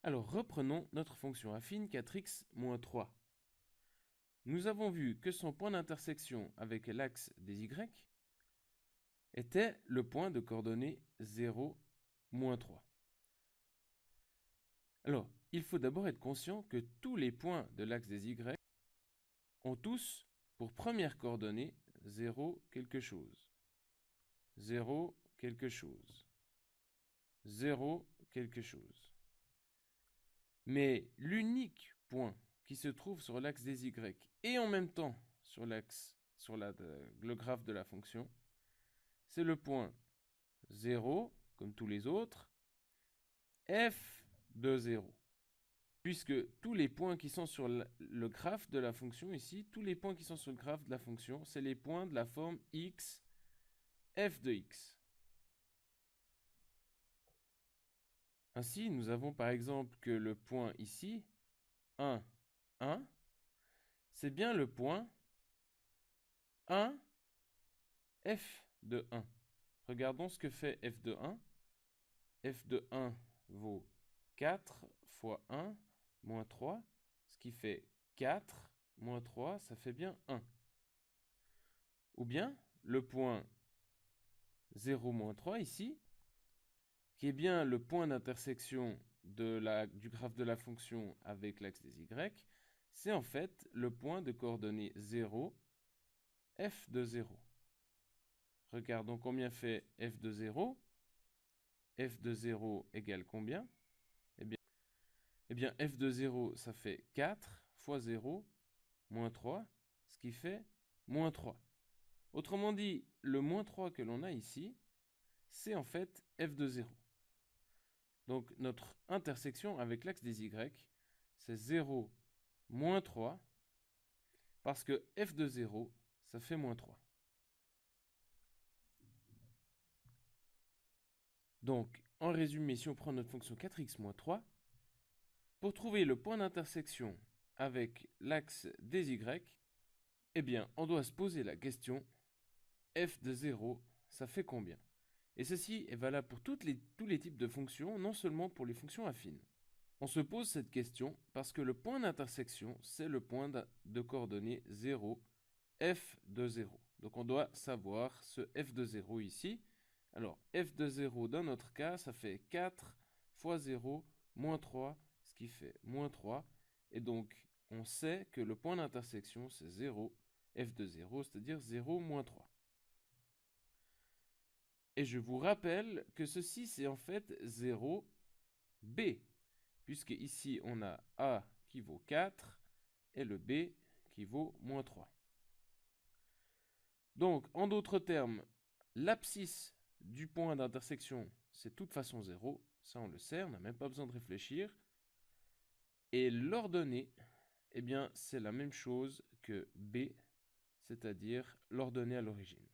Alors reprenons notre fonction affine 4x moins 3. Nous avons vu que son point d'intersection avec l'axe des y était le point de coordonnées 0, moins 3. Alors, il faut d'abord être conscient que tous les points de l'axe des y ont tous pour première coordonnée 0 quelque chose, 0 quelque chose, 0 quelque chose. Mais l'unique point qui se trouve sur l'axe des y et en même temps sur le graphe de la fonction, c'est le point 0, comme tous les autres, f de 0. Puisque tous les points qui sont sur le graphe de la fonction ici, tous les points qui sont sur le graphe de la fonction, c'est les points de la forme x, f de x. Ainsi, nous avons par exemple que le point ici, 1, 1, c'est bien le point 1, f de 1. Regardons ce que fait f de 1. F de 1 vaut 4 fois 1 moins 3, ce qui fait 4 moins 3, ça fait bien 1. Ou bien le point 0 moins 3 ici, qui est bien le point d'intersection du graphe de la fonction avec l'axe des y, c'est en fait le point de coordonnées 0, f de 0. Regardons combien fait f de 0. F de 0 égale combien? Eh bien, f de 0, ça fait 4 fois 0, moins 3, ce qui fait moins 3. Autrement dit, le moins 3 que l'on a ici, c'est en fait f de 0. Donc, notre intersection avec l'axe des y, c'est 0, moins 3, parce que f de 0, ça fait moins 3. Donc, en résumé, si on prend notre fonction 4x moins 3, pour trouver le point d'intersection avec l'axe des y, eh bien, on doit se poser la question, f de 0, ça fait combien? Et ceci est valable pour tous les types de fonctions, non seulement pour les fonctions affines. On se pose cette question parce que le point d'intersection, c'est le point de coordonnées 0, f de 0. Donc on doit savoir ce f de 0 ici. Alors f de 0 dans notre cas, ça fait 4 fois 0 moins 3, ce qui fait moins 3. Et donc on sait que le point d'intersection, c'est 0, f de 0, c'est-à-dire 0 moins 3. Et je vous rappelle que ceci, c'est en fait 0, b, puisque ici, on a a qui vaut 4 et le b qui vaut moins 3. Donc, en d'autres termes, l'abscisse du point d'intersection, c'est de toute façon 0. Ça, on le sait, on n'a même pas besoin de réfléchir. Et l'ordonnée, eh bien, c'est la même chose que b, c'est-à-dire l'ordonnée à l'origine.